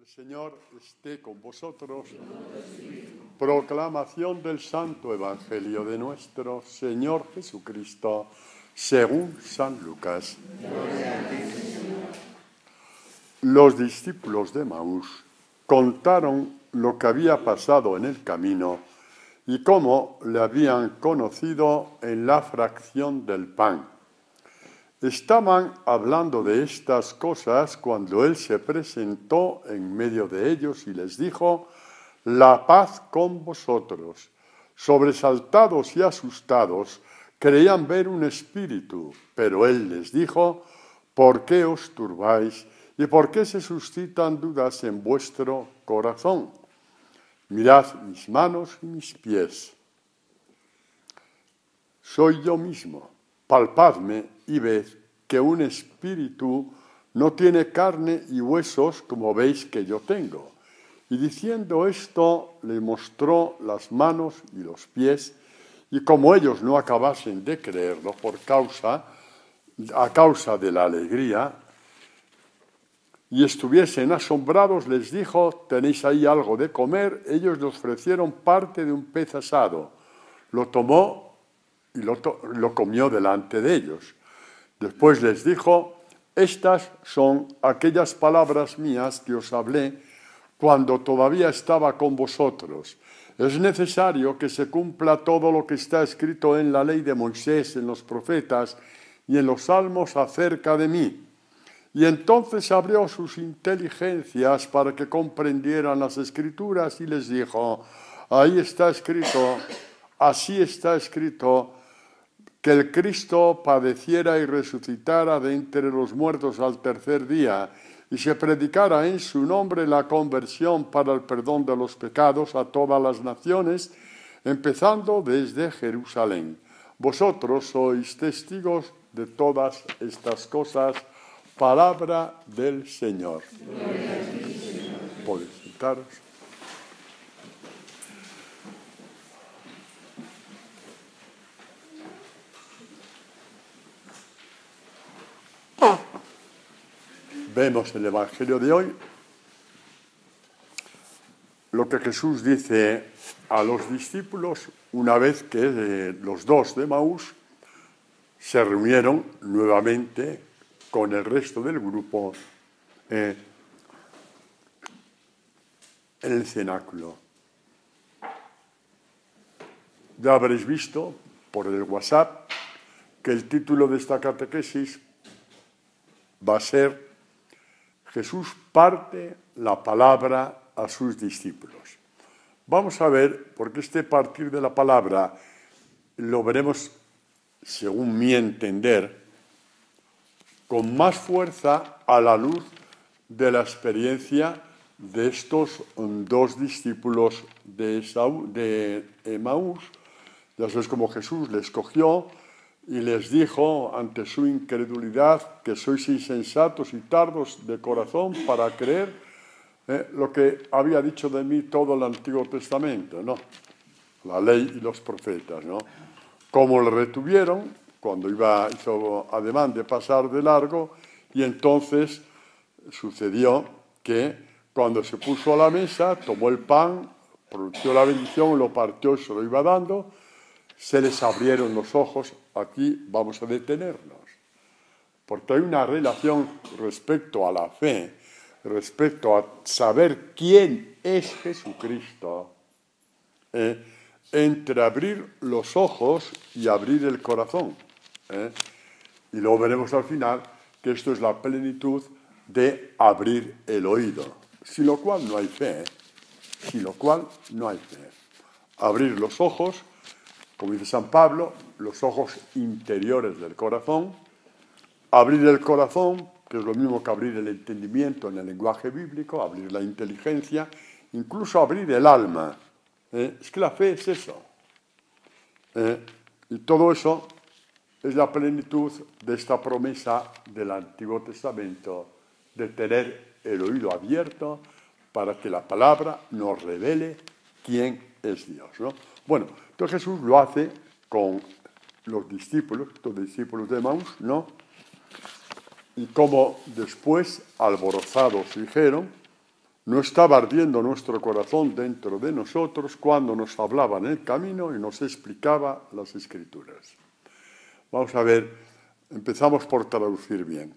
El Señor esté con vosotros. Proclamación del Santo Evangelio de nuestro Señor Jesucristo, según San Lucas. Los discípulos de Emaús contaron lo que había pasado en el camino y cómo le habían conocido en la fracción del pan. Estaban hablando de estas cosas cuando Él se presentó en medio de ellos y les dijo: «La paz con vosotros». Sobresaltados y asustados, creían ver un espíritu, pero Él les dijo: «¿Por qué os turbáis y por qué se suscitan dudas en vuestro corazón? Mirad mis manos y mis pies. Soy yo mismo. Palpadme y ved que un espíritu no tiene carne y huesos como veis que yo tengo». Y diciendo esto, le mostró las manos y los pies, y como ellos no acabasen de creerlo a causa de la alegría, y estuviesen asombrados, les dijo: «¿Tenéis ahí algo de comer?». Ellos le ofrecieron parte de un pez asado. Lo tomó y lo comió delante de ellos. Después les dijo: «Estas son aquellas palabras mías que os hablé cuando todavía estaba con vosotros. Es necesario que se cumpla todo lo que está escrito en la ley de Moisés, en los profetas y en los salmos acerca de mí». Y entonces abrió sus inteligencias para que comprendieran las Escrituras y les dijo: «Ahí está escrito, así está escrito, que el Cristo padeciera y resucitara de entre los muertos al tercer día, y se predicara en su nombre la conversión para el perdón de los pecados a todas las naciones, empezando desde Jerusalén. Vosotros sois testigos de todas estas cosas». Palabra del Señor. Podéis sentaros. Vemos el Evangelio de hoy, lo que Jesús dice a los discípulos una vez que los dos de Emaús se reunieron nuevamente con el resto del grupo en el cenáculo. Ya habréis visto por el WhatsApp que el título de esta catequesis va a ser: Jesús parte la palabra a sus discípulos. Vamos a ver, porque este partir de la palabra lo veremos, según mi entender, con más fuerza a la luz de la experiencia de estos dos discípulos de Emaús. Ya sabes cómo Jesús les cogió y les dijo, ante su incredulidad, que sois insensatos y tardos de corazón para creer lo que había dicho de mí todo el Antiguo Testamento, ¿no? La ley y los profetas, ¿no? Cómo le retuvieron cuando hizo ademán de pasar de largo, y entonces sucedió que cuando se puso a la mesa, tomó el pan, pronunció la bendición, lo partió y se lo iba dando, se les abrieron los ojos. Aquí vamos a detenernos, porque hay una relación respecto a la fe, respecto a saber quién es Jesucristo, entre abrir los ojos y abrir el corazón. Y luego veremos al final que esto es la plenitud de abrir el oído, sin lo cual no hay fe, sin lo cual no hay fe. Abrir los ojos, como dice San Pablo, los ojos interiores del corazón, abrir el corazón, que es lo mismo que abrir el entendimiento en el lenguaje bíblico, abrir la inteligencia, incluso abrir el alma. Es que la fe es eso. Y todo eso es la plenitud de esta promesa del Antiguo Testamento de tener el oído abierto para que la palabra nos revele quién es Dios, ¿no? Bueno, entonces Jesús lo hace con los discípulos de Emaús, ¿no? Y como después, alborozados, dijeron: no estaba ardiendo nuestro corazón dentro de nosotros cuando nos hablaba en el camino y nos explicaba las Escrituras. Vamos a ver, empezamos por traducir bien.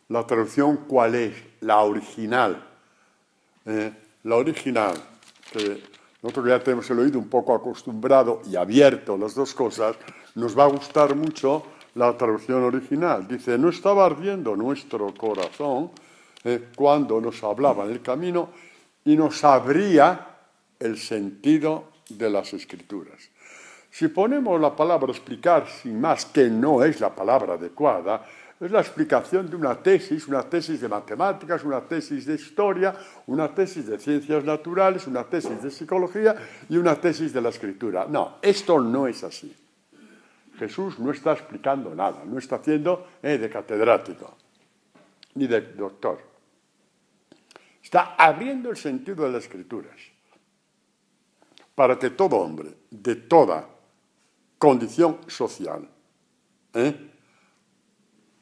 La traducción, ¿cuál es? La original. La original, que nosotros ya tenemos el oído un poco acostumbrado y abierto a las dos cosas, nos va a gustar mucho la traducción original. Dice, no estaba ardiendo nuestro corazón cuando nos hablaba en el camino y nos abría el sentido de las Escrituras. Si ponemos la palabra explicar sin más, que no es la palabra adecuada, es la explicación de una tesis de matemáticas, una tesis de historia, una tesis de ciencias naturales, una tesis de psicología y una tesis de la Escritura. No, esto no es así. Jesús no está explicando nada, no está haciendo de catedrático ni de doctor. Está abriendo el sentido de las Escrituras para que todo hombre de toda condición social,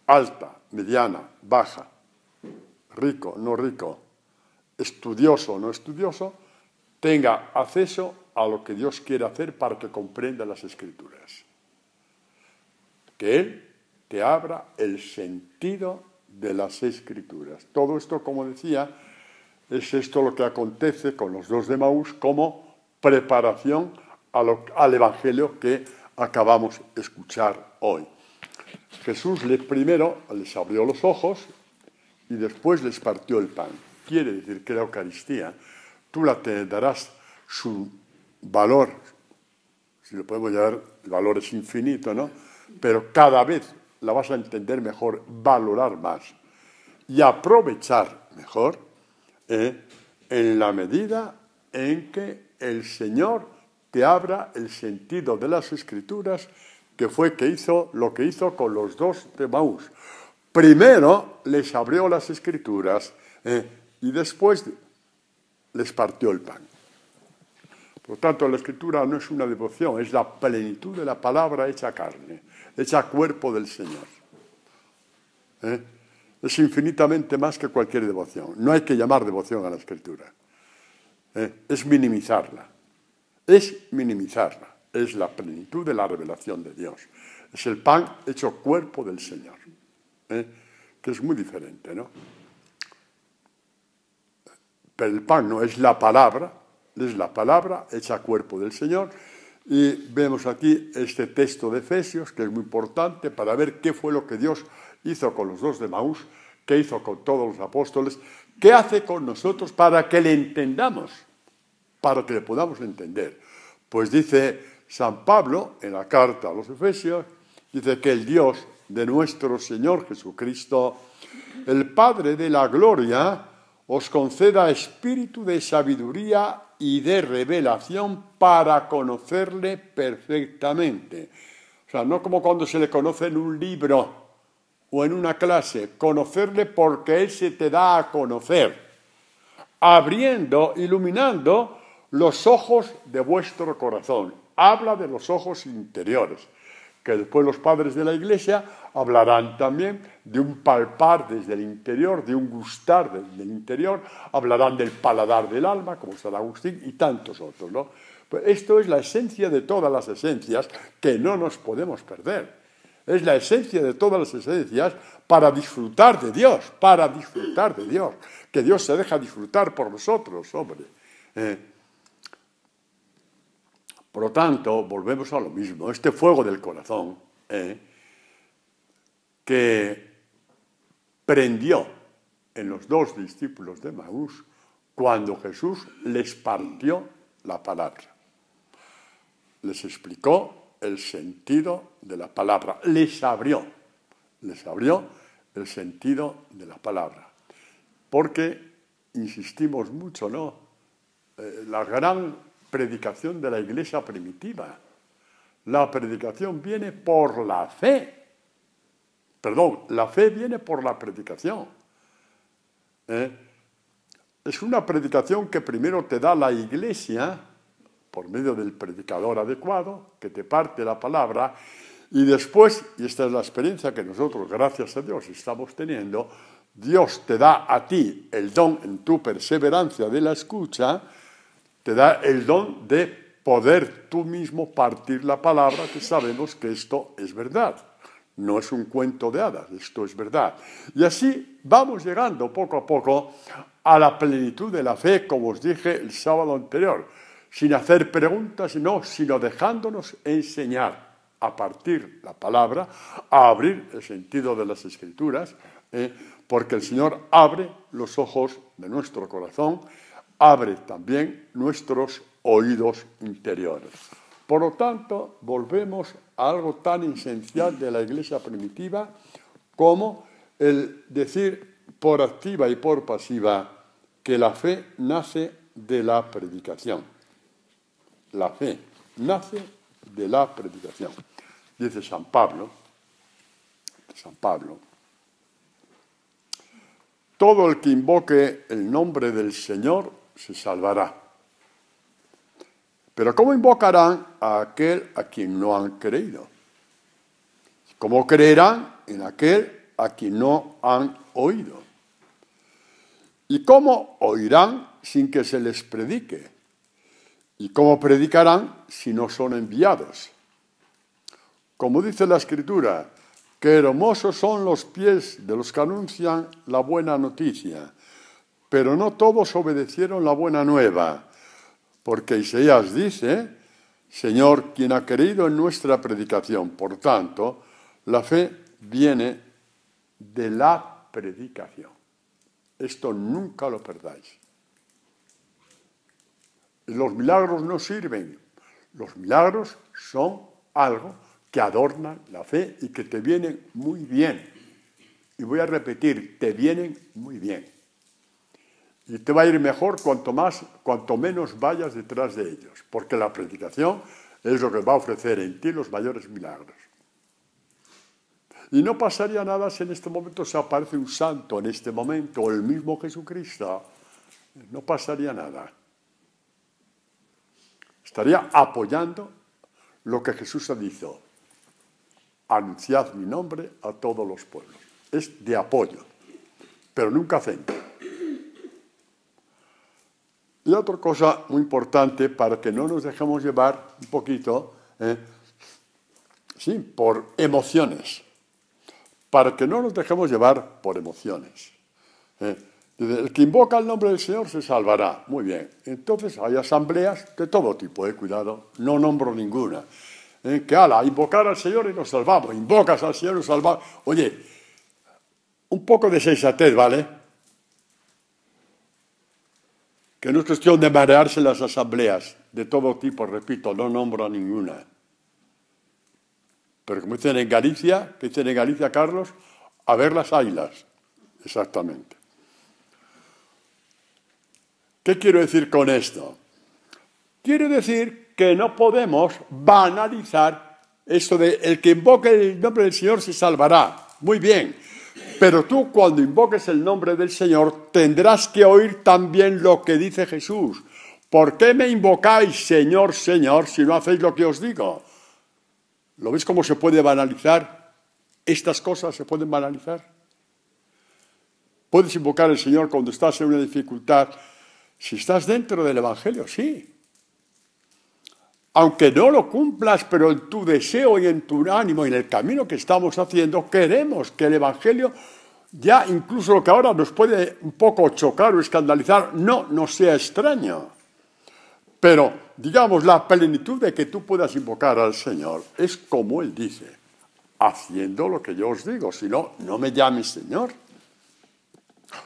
alta, mediana, baja, rico, no rico, estudioso, no estudioso, tenga acceso a lo que Dios quiere hacer para que comprenda las Escrituras. Que Él te abra el sentido de las Escrituras. Todo esto, como decía, es esto lo que acontece con los dos de Emaús como preparación al Evangelio que acabamos de escuchar hoy. Jesús primero les abrió los ojos y después les partió el pan. Quiere decir que la Eucaristía, tú te darás su valor, si lo podemos llamar, el valor es infinito, ¿no? Pero cada vez la vas a entender mejor, valorar más y aprovechar mejor en la medida en que el Señor te abra el sentido de las Escrituras, que fue lo que hizo con los dos de Emaús. Primero les abrió las Escrituras y después les partió el pan. Por lo tanto, la Escritura no es una devoción, es la plenitud de la palabra hecha carne, hecha cuerpo del Señor. Es infinitamente más que cualquier devoción. No hay que llamar devoción a la Escritura. Es minimizarla. Es la plenitud de la revelación de Dios. Es el pan hecho cuerpo del Señor. Que es muy diferente, ¿no? Pero el pan no es la palabra hecha cuerpo del Señor. Y vemos aquí este texto de Efesios, que es muy importante para ver qué fue lo que Dios hizo con los dos de Emaús, qué hizo con todos los apóstoles, qué hace con nosotros para que le entendamos, para que le podamos entender. Pues dice San Pablo en la carta a los Efesios, dice que el Dios de nuestro Señor Jesucristo, el Padre de la gloria, os conceda espíritu de sabiduría y de revelación para conocerle perfectamente. O sea, no como cuando se le conoce en un libro o en una clase, conocerle porque Él se te da a conocer, abriendo, iluminando los ojos de vuestro corazón. Habla de los ojos interiores, que después los padres de la Iglesia hablarán también de un palpar desde el interior, de un gustar desde el interior, hablarán del paladar del alma, como San Agustín y tantos otros, ¿no? Pues esto es la esencia de todas las esencias que no nos podemos perder. Es la esencia de todas las esencias para disfrutar de Dios, que Dios se deja disfrutar por nosotros, hombre. Por lo tanto, volvemos a lo mismo, este fuego del corazón que prendió en los dos discípulos de Emaús cuando Jesús les partió la palabra. Les explicó el sentido de la palabra, les abrió el sentido de la palabra. Porque, insistimos mucho, ¿no? La gran predicación de la Iglesia primitiva. La predicación viene por la fe. La fe viene por la predicación. Es una predicación que primero te da la Iglesia, por medio del predicador adecuado, que te parte la palabra, y después, y esta es la experiencia que nosotros, gracias a Dios, estamos teniendo, Dios te da a ti el don en tu perseverancia de la escucha, te da el don de poder tú mismo partir la palabra, que sabemos que esto es verdad. No es un cuento de hadas, esto es verdad. Y así vamos llegando poco a poco a la plenitud de la fe, como os dije el sábado anterior, sin hacer preguntas, no, sino dejándonos enseñar a partir la palabra, a abrir el sentido de las Escrituras, porque el Señor abre los ojos de nuestro corazón, abre también nuestros oídos interiores. Por lo tanto, volvemos a algo tan esencial de la Iglesia primitiva como el decir por activa y por pasiva que la fe nace de la predicación. La fe nace de la predicación. Dice San Pablo, todo el que invoque el nombre del Señor se salvará. Pero ¿cómo invocarán a aquel a quien no han creído? ¿Cómo creerán en aquel a quien no han oído? ¿Y cómo oirán sin que se les predique? ¿Y cómo predicarán si no son enviados? Como dice la Escritura, qué hermosos son los pies de los que anuncian la buena noticia, pero no todos obedecieron la buena nueva. Porque Isaías dice, Señor, quien ha creído en nuestra predicación. Por tanto, la fe viene de la predicación. Esto nunca lo perdáis. Los milagros no sirven. Los milagros son algo que adornan la fe y que te vienen muy bien. Y voy a repetir, te vienen muy bien. Y te va a ir mejor cuanto menos vayas detrás de ellos, porque la predicación es lo que va a ofrecer en ti los mayores milagros. Y no pasaría nada si en este momento se aparece un santo, en este momento, o el mismo Jesucristo. No pasaría nada. Estaría apoyando lo que Jesús ha dicho. Anunciad mi nombre a todos los pueblos. Es de apoyo, pero nunca centro. Y otra cosa muy importante para que no nos dejemos llevar un poquito, por emociones. Para que no nos dejemos llevar por emociones. El que invoca el nombre del Señor se salvará. Muy bien. Entonces hay asambleas de todo tipo, cuidado, no nombro ninguna. Que ala, invocar al Señor y nos salvamos. Invocas al Señor y nos salvamos. Oye, un poco de sensatez, ¿vale? Que no es cuestión de marearse en las asambleas de todo tipo, repito, no nombro a ninguna. Pero como dicen en Galicia, Carlos, a ver las ailas. Exactamente. ¿Qué quiero decir con esto? Quiero decir que no podemos banalizar esto de el que invoque el nombre del Señor se salvará. Muy bien. Pero tú cuando invoques el nombre del Señor tendrás que oír también lo que dice Jesús. ¿Por qué me invocáis, Señor, Señor, si no hacéis lo que os digo? ¿Lo veis cómo se puede banalizar? ¿Estas cosas se pueden banalizar? ¿Puedes invocar al Señor cuando estás en una dificultad? Si estás dentro del Evangelio, sí. Aunque no lo cumplas, pero en tu deseo y en tu ánimo y en el camino que estamos haciendo, queremos que el Evangelio, ya incluso lo que ahora nos puede un poco chocar o escandalizar, no nos sea extraño. Pero, digamos, la plenitud de que tú puedas invocar al Señor es como Él dice, haciendo lo que yo os digo, si no, no me llames Señor.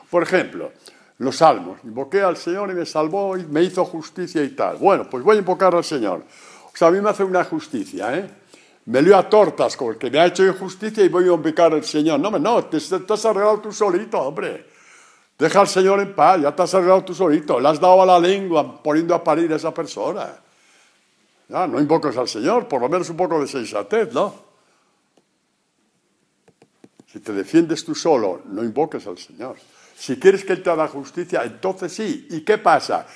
Por ejemplo, los salmos, invoqué al Señor y me salvó y me hizo justicia y tal. Bueno, pues voy a invocar al Señor. O sea, a mí me hace una justicia, Me lío a tortas con el que me ha hecho injusticia y voy a invocar al Señor. No, te has arreglado tú solito, hombre. Deja al Señor en paz, ya te has arreglado tú solito. Le has dado a la lengua poniendo a parir a esa persona. Ya, no invoques al Señor, por lo menos un poco de sensatez, ¿no? Si te defiendes tú solo, no invoques al Señor. Si quieres que Él te haga justicia, entonces sí. ¿Y qué pasa?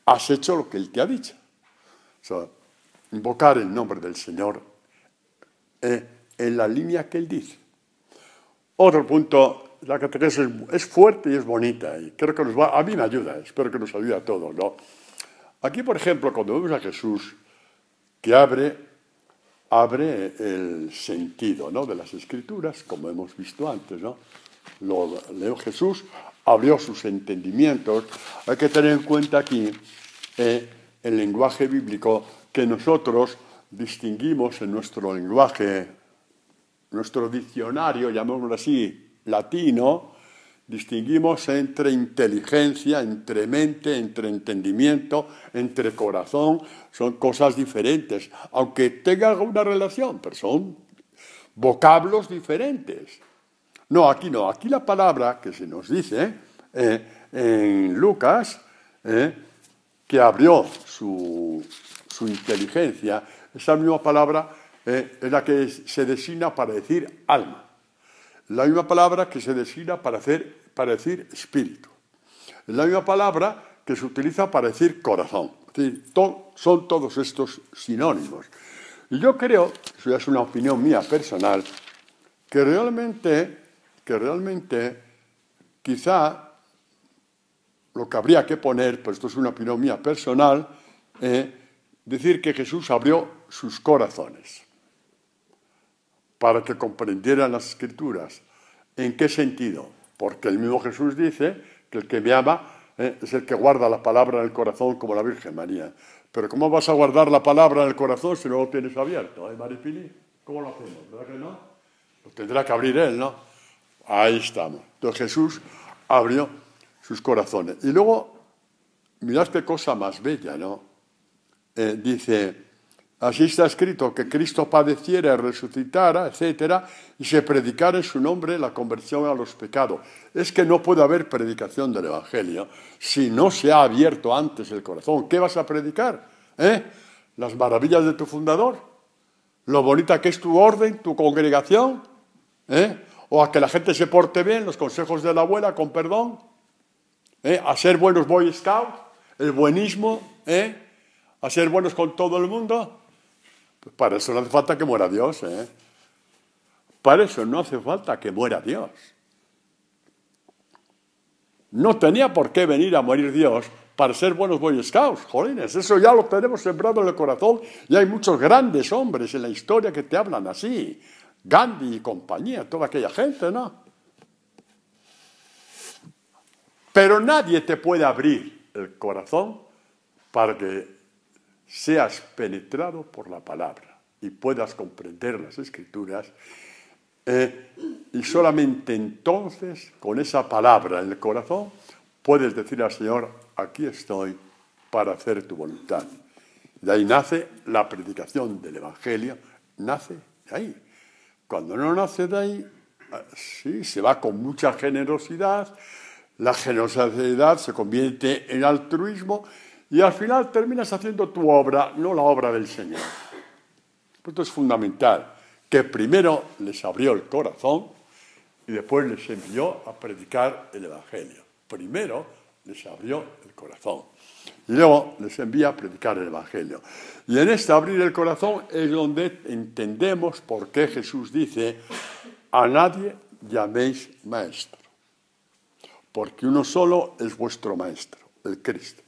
Has hecho lo que Él te ha dicho. O sea, invocar el nombre del Señor en la línea que Él dice. Otro punto la catequesis es fuerte y es bonita, y creo que a mí me ayuda, espero que nos ayude a todos, ¿no? Aquí, por ejemplo, cuando vemos a Jesús que abre el sentido, ¿no?, de las Escrituras, como hemos visto antes, ¿no? Jesús abrió sus entendimientos. Hay que tener en cuenta aquí el lenguaje bíblico que nosotros distinguimos en nuestro lenguaje, nuestro diccionario, llamémoslo así, latino, distinguimos entre inteligencia, entre mente, entre entendimiento, entre corazón. Son cosas diferentes, aunque tengan una relación, pero son vocablos diferentes. No, aquí la palabra que se nos dice en Lucas, que abrió su inteligencia, esa misma palabra es la que se designa para decir alma. La misma palabra que se designa para decir espíritu. Es la misma palabra que se utiliza para decir corazón. Es decir, son todos estos sinónimos. Y yo creo, eso ya es una opinión mía personal, que realmente quizá lo que habría que poner, pues esto es una opinión mía personal, decir que Jesús abrió sus corazones para que comprendieran las Escrituras. ¿En qué sentido? Porque el mismo Jesús dice que el que me ama es el que guarda la palabra en el corazón como la Virgen María. Pero ¿cómo vas a guardar la palabra en el corazón si no lo tienes abierto? Maripili? ¿Cómo lo hacemos? ¿Verdad que no? Lo tendrá que abrir Él, ¿no? Ahí estamos. Entonces Jesús abrió sus corazones. Y luego, mirad qué cosa más bella, ¿no? Dice, así está escrito, que Cristo padeciera, resucitara, etcétera, y se predicara en su nombre la conversión a los pecados. Es que no puede haber predicación del Evangelio si no se ha abierto antes el corazón. ¿Qué vas a predicar? ¿Las maravillas de tu fundador? ¿Lo bonita que es tu orden, tu congregación? ¿O a que la gente se porte bien, los consejos de la abuela, con perdón? ¿A ser buenos Boy Scouts? ¿El buenismo? ¿A ser buenos con todo el mundo? Pues para eso no hace falta que muera Dios, Para eso no hace falta que muera Dios. No tenía por qué venir a morir Dios para ser buenos Boy Scouts, jolines. Eso ya lo tenemos sembrado en el corazón y hay muchos grandes hombres en la historia que te hablan así. Gandhi y compañía, toda aquella gente, ¿no? Pero nadie te puede abrir el corazón para que seas penetrado por la palabra y puedas comprender las Escrituras, y solamente entonces, con esa palabra en el corazón, puedes decir al Señor, aquí estoy para hacer tu voluntad. De ahí nace la predicación del Evangelio, nace de ahí. Cuando no nace de ahí, sí, se va con mucha generosidad, la generosidad se convierte en altruismo, y al final terminas haciendo tu obra, no la obra del Señor. Esto es fundamental, que primero les abrió el corazón y después les envió a predicar el Evangelio. Primero les abrió el corazón y luego les envía a predicar el Evangelio. Y en este abrir el corazón es donde entendemos por qué Jesús dice, a nadie llaméis maestro, porque uno solo es vuestro maestro, el Cristo.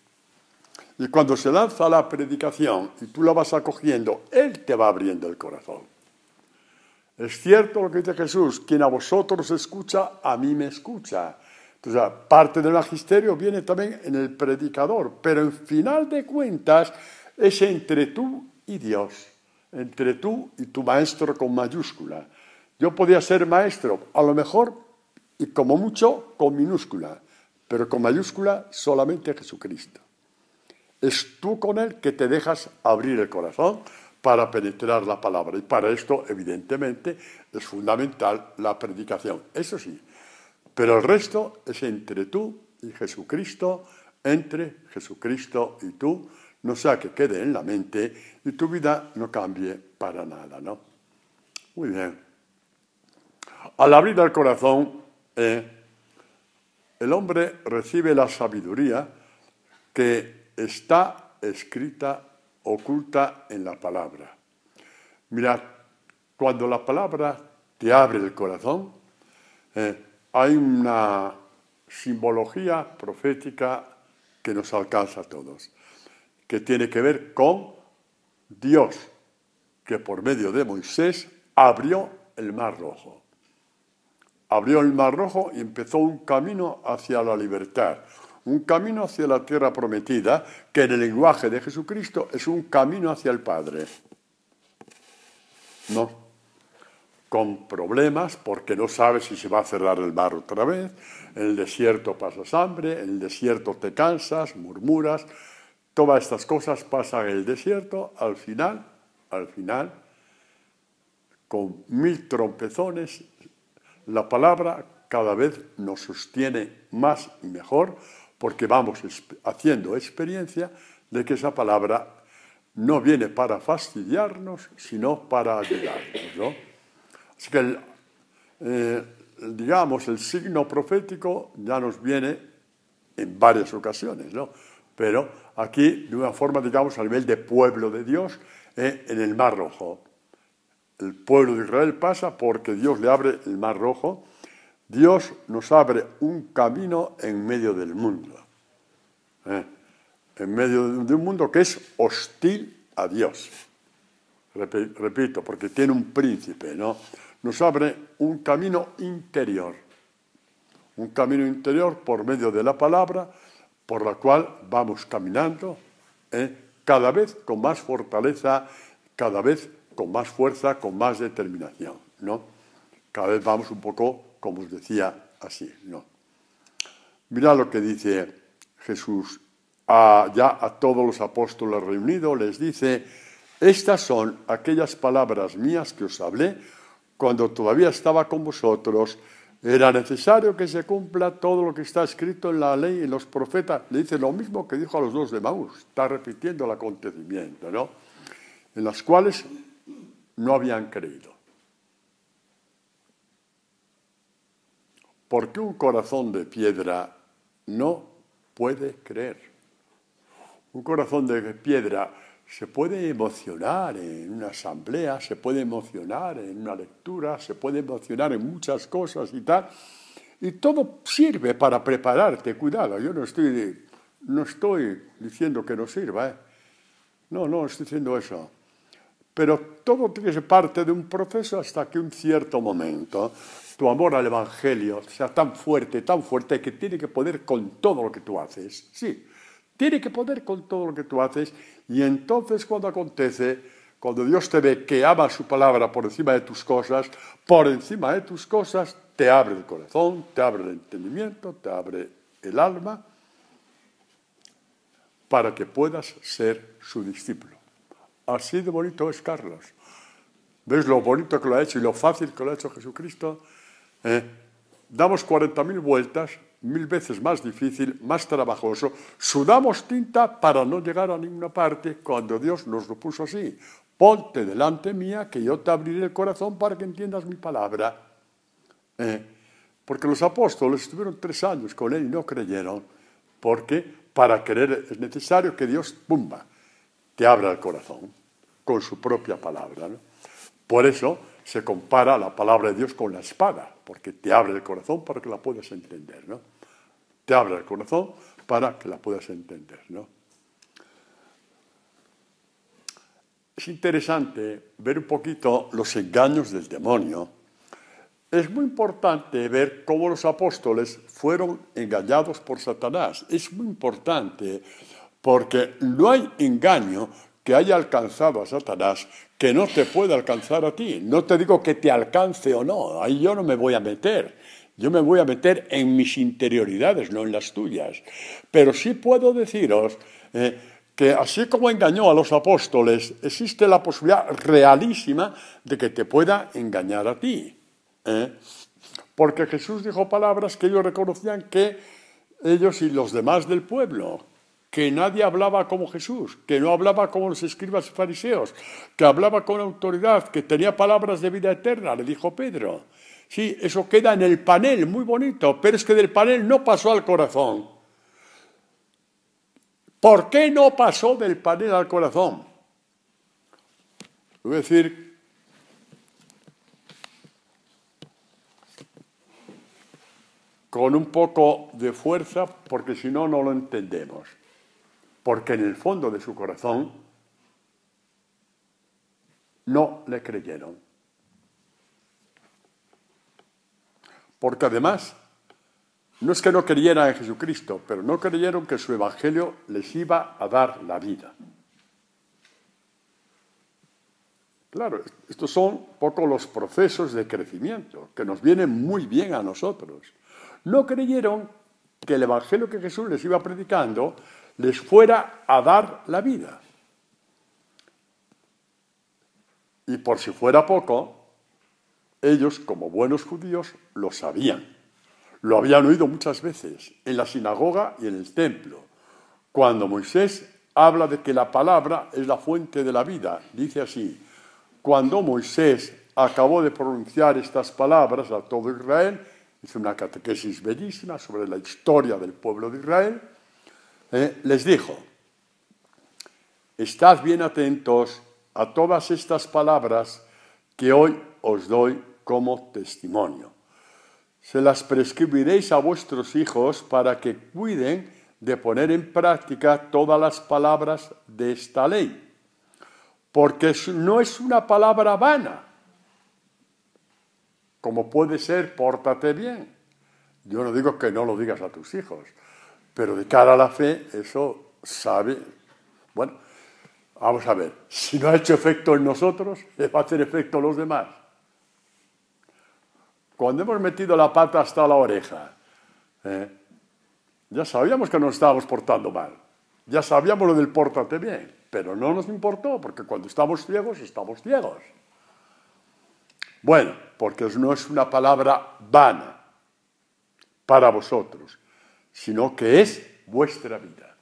Y cuando se lanza la predicación y tú la vas acogiendo, Él te va abriendo el corazón. Es cierto lo que dice Jesús, quien a vosotros escucha, a mí me escucha. Entonces, parte del magisterio viene también en el predicador, pero en final de cuentas es entre tú y Dios, entre tú y tu maestro con mayúscula. Yo podía ser maestro, a lo mejor, y como mucho, con minúscula, pero con mayúscula solamente Jesucristo. Es tú con Él que te dejas abrir el corazón para penetrar la palabra. Y para esto, evidentemente, es fundamental la predicación. Eso sí, pero el resto es entre tú y Jesucristo, entre Jesucristo y tú, no sea que quede en la mente y tu vida no cambie para nada, ¿no? Muy bien. Al abrir el corazón, el hombre recibe la sabiduría que está escrita, oculta en la palabra. Mirad, cuando la palabra te abre el corazón, hay una simbología profética que nos alcanza a todos, que tiene que ver con Dios, que por medio de Moisés abrió el Mar Rojo. Abrió el Mar Rojo y empezó un camino hacia la libertad, un camino hacia la tierra prometida, que en el lenguaje de Jesucristo es un camino hacia el Padre. No, con problemas, porque no sabes si se va a cerrar el mar otra vez, en el desierto pasas hambre, en el desierto te cansas, murmuras, todas estas cosas pasan en el desierto, al final, con 1000 trompezones, la palabra cada vez nos sostiene más y mejor, porque vamos haciendo experiencia de que esa palabra no viene para fastidiarnos, sino para ayudarnos, ¿no? Así que, digamos, el signo profético ya nos viene en varias ocasiones, ¿no? Pero aquí, de una forma, digamos, a nivel de pueblo de Dios, en el Mar Rojo. El pueblo de Israel pasa porque Dios le abre el Mar Rojo. Dios nos abre un camino en medio del mundo. En medio de un mundo que es hostil a Dios. Repito, porque tiene un príncipe, ¿no? Nos abre un camino interior. Un camino interior por medio de la palabra, por la cual vamos caminando, cada vez con más fortaleza, cada vez con más fuerza, con más determinación, ¿no? Cada vez vamos un poco, como os decía, así, ¿no? Mirad lo que dice Jesús ya a todos los apóstoles reunidos, les dice: estas son aquellas palabras mías que os hablé cuando todavía estaba con vosotros. Era necesario que se cumpla todo lo que está escrito en la ley y en los profetas. Le dice lo mismo que dijo a los 2 de Emaús. Está repitiendo el acontecimiento, ¿no? En las cuales no habían creído. Porque un corazón de piedra no puede creer. Un corazón de piedra se puede emocionar en una asamblea, se puede emocionar en una lectura, se puede emocionar en muchas cosas y tal. Y todo sirve para prepararte. Cuidado, yo no estoy diciendo que no sirva, ¿eh? No estoy diciendo eso. Pero todo tiene que ser parte de un proceso hasta que un cierto momento tu amor al Evangelio sea tan fuerte que tiene que poder con todo lo que tú haces. Sí, tiene que poder con todo lo que tú haces, y entonces cuando acontece, cuando Dios te ve que ama su palabra por encima de tus cosas, te abre el corazón, te abre el entendimiento, te abre el alma, para que puedas ser su discípulo. Así de bonito es Carlos. ¿Ves lo bonito que lo ha hecho y lo fácil que lo ha hecho Jesucristo? Damos 40.000 vueltas, 1000 veces más difícil, más trabajoso. Sudamos tinta para no llegar a ninguna parte cuando Dios nos lo puso así. Ponte delante mía, que yo te abriré el corazón para que entiendas mi palabra. Porque los apóstoles estuvieron 3 años con él y no creyeron. Porque para creer es necesario que Dios, ¡pumba!, te abra el corazón con su propia palabra, ¿no? Por eso se compara la palabra de Dios con la espada, porque te abre el corazón para que la puedas entender, ¿no? Te abre el corazón para que la puedas entender, ¿no? Es interesante ver un poquito los engaños del demonio. Es muy importante ver cómo los apóstoles fueron engañados por Satanás. Es muy importante porque no hay engaño que haya alcanzado a Satanás que no te pueda alcanzar a ti. No te digo que te alcance o no, ahí yo no me voy a meter. Yo me voy a meter en mis interioridades, no en las tuyas. Pero sí puedo deciros que así como engañó a los apóstoles, existe la posibilidad realísima de que te pueda engañar a ti. Porque Jesús dijo palabras que ellos reconocían que ellos y los demás del pueblo, que nadie hablaba como Jesús, que no hablaba como los escribas y fariseos, que hablaba con autoridad, que tenía palabras de vida eterna, le dijo Pedro. Sí, eso queda en el panel, muy bonito, pero es que del panel no pasó al corazón. ¿Por qué no pasó del panel al corazón? Voy a decir, con un poco de fuerza, porque si no, no lo entendemos. Porque en el fondo de su corazón no le creyeron. Porque además, no es que no creyeran en Jesucristo, pero no creyeron que su evangelio les iba a dar la vida. Claro, estos son un poco los procesos de crecimiento, que nos vienen muy bien a nosotros. No creyeron que el evangelio que Jesús les iba predicando les fuera a dar la vida. Y por si fuera poco, ellos, como buenos judíos, lo sabían. Lo habían oído muchas veces, en la sinagoga y en el templo. Cuando Moisés habla de que la palabra es la fuente de la vida, dice así: cuando Moisés acabó de pronunciar estas palabras a todo Israel, hizo una catequesis bellísima sobre la historia del pueblo de Israel, les dijo: estad bien atentos a todas estas palabras que hoy os doy como testimonio. Se las prescribiréis a vuestros hijos para que cuiden de poner en práctica todas las palabras de esta ley. Porque no es una palabra vana, como puede ser pórtate bien. Yo no digo que no lo digas a tus hijos, pero de cara a la fe, eso sabe. Bueno, vamos a ver, si no ha hecho efecto en nosotros, le va a hacer efecto en los demás. Cuando hemos metido la pata hasta la oreja, ya sabíamos que nos estábamos portando mal. Ya sabíamos lo del pórtate bien, pero no nos importó, porque cuando estamos ciegos, estamos ciegos. Bueno, porque no es una palabra vana para vosotros, sino que es vuestra vida.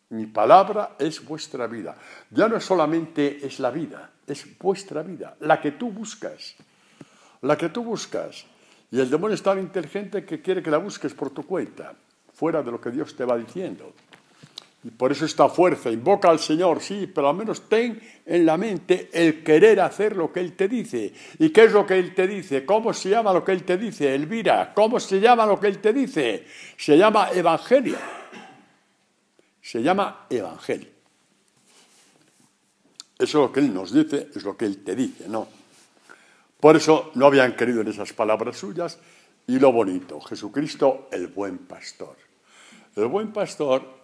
Mi palabra es vuestra vida. Ya no solamente es la vida, es vuestra vida, la que tú buscas. La que tú buscas. Y el demonio es tan inteligente que quiere que la busques por tu cuenta, fuera de lo que Dios te va diciendo. Y por eso esta fuerza, invoca al Señor, sí, pero al menos ten en la mente el querer hacer lo que Él te dice. ¿Y qué es lo que Él te dice? ¿Cómo se llama lo que Él te dice? Elvira, ¿cómo se llama lo que Él te dice? Se llama Evangelio. Se llama Evangelio. Eso es lo que Él nos dice, es lo que Él te dice, ¿no? Por eso no habían creído en esas palabras suyas. Y lo bonito, Jesucristo, el buen pastor. El buen pastor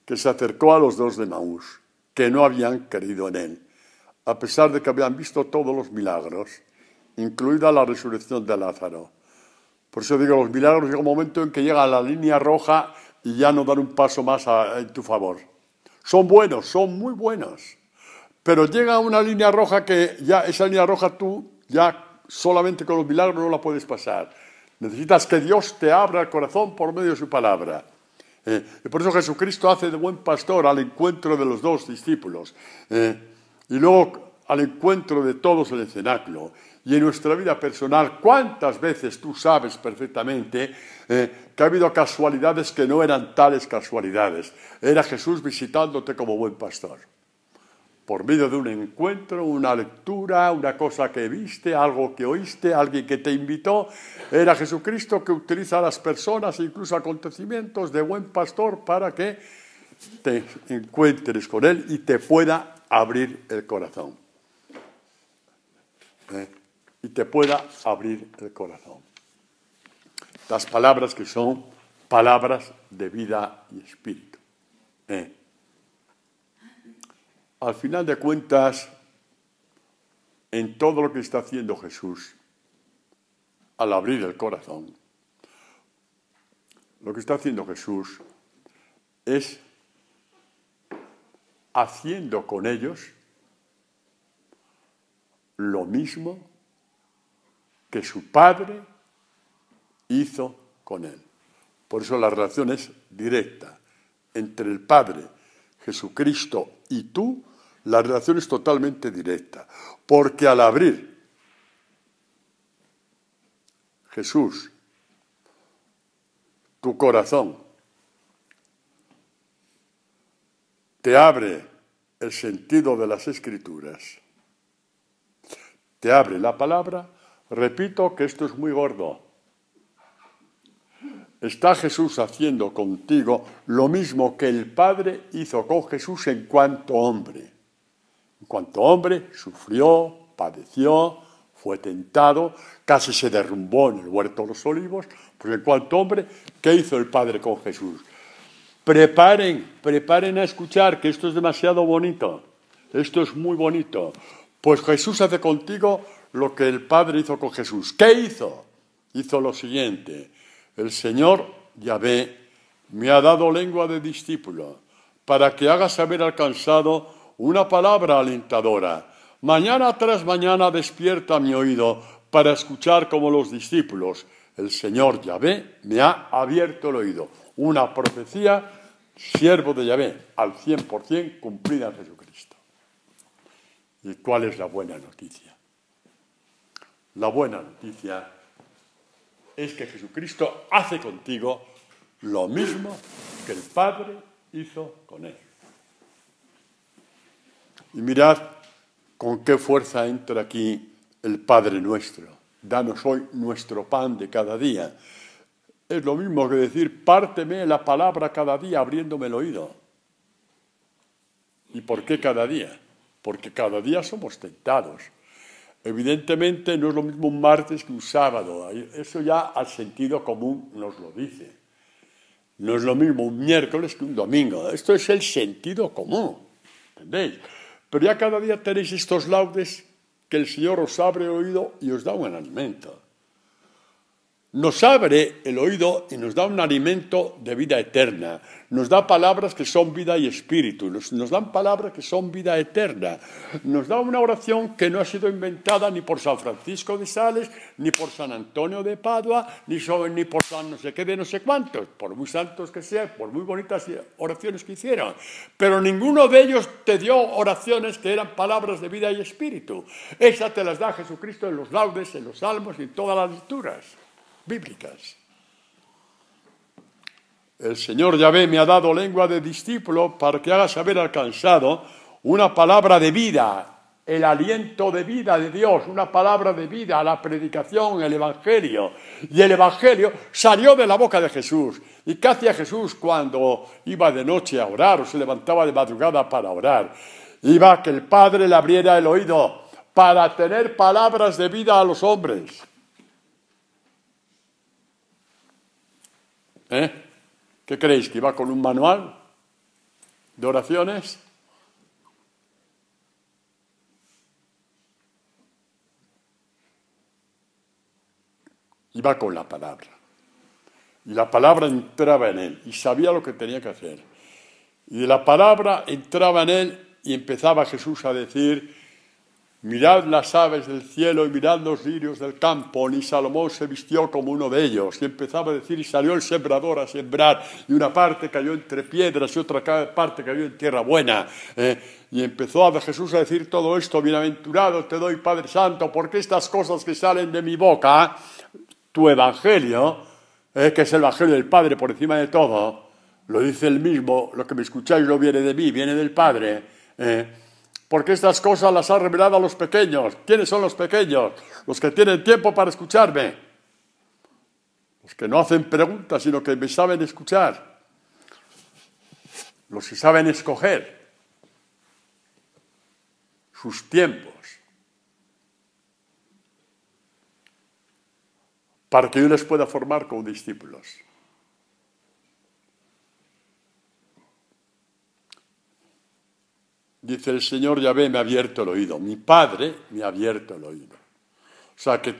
que se acercó a los dos de Emaús, que no habían creído en él, a pesar de que habían visto todos los milagros, incluida la resurrección de Lázaro. Por eso digo, los milagros llega un momento en que llega a la línea roja y ya no dan un paso más en tu favor. Son buenos, son muy buenos, pero llega una línea roja que ya esa línea roja tú ya solamente con los milagros no la puedes pasar. Necesitas que Dios te abra el corazón por medio de su palabra. Y por eso Jesucristo hace de buen pastor al encuentro de los dos discípulos. Y luego al encuentro de todos en el cenáculo. Y en nuestra vida personal, ¿cuántas veces tú sabes perfectamente que ha habido casualidades que no eran tales casualidades? Era Jesús visitándote como buen pastor. Por medio de un encuentro, una lectura, una cosa que viste, algo que oíste, alguien que te invitó. Era Jesucristo que utiliza a las personas, incluso acontecimientos de buen pastor, para que te encuentres con Él y te pueda abrir el corazón. Y te pueda abrir el corazón. Las palabras que son palabras de vida y espíritu. Al final de cuentas, en todo lo que está haciendo Jesús, al abrir el corazón, lo que está haciendo Jesús es haciendo con ellos lo mismo que su Padre hizo con él. Por eso la relación es directa entre el Padre, Jesucristo y tú. La relación es totalmente directa, porque al abrir Jesús tu corazón, te abre el sentido de las Escrituras, te abre la palabra. Repito que esto es muy gordo. está Jesús haciendo contigo lo mismo que el Padre hizo con Jesús en cuanto hombre. En cuanto hombre, sufrió, padeció, fue tentado, casi se derrumbó en el huerto de los olivos. Pues en cuanto hombre, ¿qué hizo el Padre con Jesús? Preparen a escuchar, que esto es demasiado bonito. Esto es muy bonito. Pues Jesús hace contigo lo que el Padre hizo con Jesús. ¿Qué hizo? Hizo lo siguiente. El Señor, Yahvé, me ha dado lengua de discípulo para que haga saber al cansado una palabra alentadora. Mañana tras mañana despierta mi oído para escuchar como los discípulos. El Señor, Yahvé, me ha abierto el oído. Una profecía, siervo de Yahvé, al 100% cumplida en Jesucristo. ¿Y cuál es la buena noticia? La buena noticia es que Jesucristo hace contigo lo mismo que el Padre hizo con él. Y mirad con qué fuerza entra aquí el Padre nuestro. Danos hoy nuestro pan de cada día. Es lo mismo que decir, párteme la palabra cada día abriéndome el oído. ¿Y por qué cada día? Porque cada día somos tentados. Evidentemente no es lo mismo un martes que un sábado. Eso ya al sentido común nos lo dice. No es lo mismo un miércoles que un domingo. Esto es el sentido común. ¿Entendéis? Pero ya cada día tenéis estos laudes que el Señor os abre el oído y os da un alimento. Nos abre el oído y nos da un alimento de vida eterna. Nos da palabras que son vida y espíritu. Nos dan palabras que son vida eterna. Nos da una oración que no ha sido inventada ni por San Francisco de Sales, ni por San Antonio de Padua, ni por San no sé qué de no sé cuántos, por muy santos que sean, por muy bonitas oraciones que hicieron. Pero ninguno de ellos te dio oraciones que eran palabras de vida y espíritu. Esas te las da Jesucristo en los laudes, en los salmos y en todas las lecturas bíblicas. El Señor Yahvé me ha dado lengua de discípulo para que haga saber al cansado una palabra de vida, el aliento de vida de Dios, una palabra de vida, la predicación, el Evangelio. Y el Evangelio salió de la boca de Jesús. ¿Y qué hacía Jesús cuando iba de noche a orar o se levantaba de madrugada para orar? Iba a que el Padre le abriera el oído para tener palabras de vida a los hombres. ¿Qué creéis? ¿Que iba con un manual de oraciones? Iba con la palabra. Y la palabra entraba en él y sabía lo que tenía que hacer. Y de la palabra entraba en él y empezaba Jesús a decir: mirad las aves del cielo y mirad los lirios del campo, ni Salomón se vistió como uno de ellos. Y empezaba a decir, y salió el sembrador a sembrar, y una parte cayó entre piedras y otra parte cayó en tierra buena. Y empezó a Jesús a decir todo esto: bienaventurado te doy, Padre Santo, porque estas cosas que salen de mi boca, tu evangelio, que es el evangelio del Padre por encima de todo, lo dice él mismo, lo que me escucháis no viene de mí, viene del Padre, porque estas cosas las ha revelado a los pequeños. ¿Quiénes son los pequeños? Los que tienen tiempo para escucharme. Los que no hacen preguntas, sino que me saben escuchar. Los que saben escoger sus tiempos para que yo les pueda formar como discípulos. Dice el Señor Yahvé me ha abierto el oído. Mi Padre me ha abierto el oído. O sea que,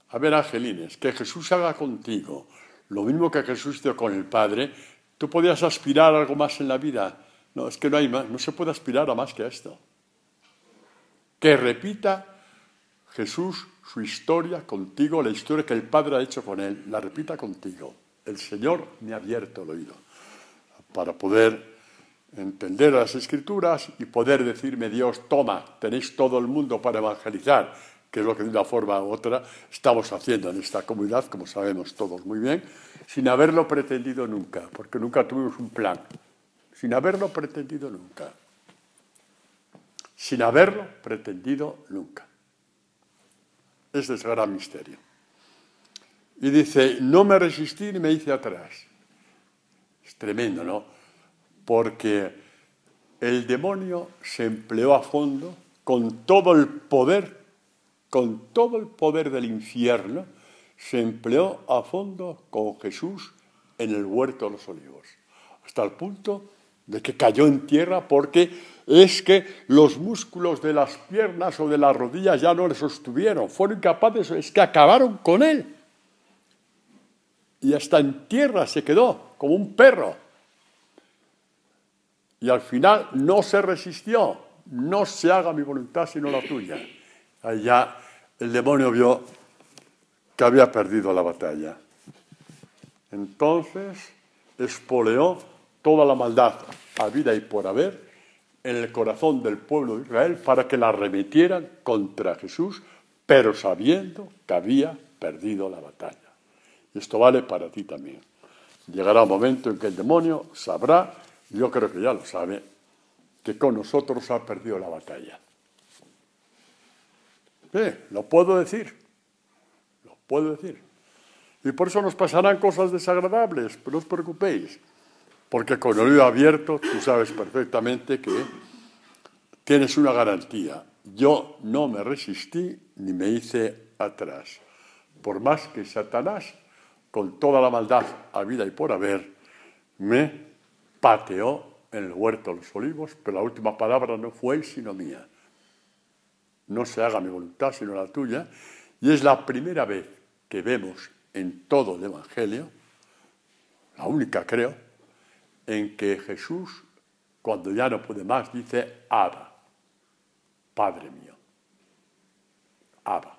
a ver, Angelines, que Jesús haga contigo lo mismo que Jesús hizo con el Padre. ¿Tú podías aspirar a algo más en la vida? No, es que no hay más. No se puede aspirar a más que a esto. Que repita Jesús su historia contigo, la historia que el Padre ha hecho con él, la repita contigo. El Señor me ha abierto el oído para poder entender las Escrituras y poder decirme Dios, toma, tenéis todo el mundo para evangelizar, que es lo que de una forma u otra estamos haciendo en esta comunidad, como sabemos todos muy bien, sin haberlo pretendido nunca, porque nunca tuvimos un plan, sin haberlo pretendido nunca. Sin haberlo pretendido nunca. Ese es el gran misterio. Y dice, no me resistí ni me hice atrás. Es tremendo, ¿no? Porque el demonio se empleó a fondo con todo el poder del infierno, se empleó a fondo con Jesús en el huerto de los olivos, hasta el punto de que cayó en tierra porque es que los músculos de las piernas o de las rodillas ya no le sostuvieron, fueron incapaces, es que acabaron con él. Y hasta en tierra se quedó, como un perro. Y al final no se resistió, no se haga mi voluntad sino la tuya. Allá el demonio vio que había perdido la batalla. Entonces espoleó toda la maldad, habida y por haber, en el corazón del pueblo de Israel para que la arremetieran contra Jesús, pero sabiendo que había perdido la batalla. Y esto vale para ti también. Llegará un momento en que el demonio sabrá, yo creo que ya lo sabe, que con nosotros ha perdido la batalla. Lo puedo decir. Y por eso nos pasarán cosas desagradables, pero no os preocupéis, porque con el oído abierto tú sabes perfectamente que tienes una garantía. Yo no me resistí ni me hice atrás. Por más que Satanás, con toda la maldad habida y por haber, me pateó en el huerto de los olivos, pero la última palabra no fue sino mía. No se haga mi voluntad sino la tuya. Y es la primera vez que vemos en todo el Evangelio, la única creo, en que Jesús, cuando ya no puede más, dice Abba, Padre mío. Abba.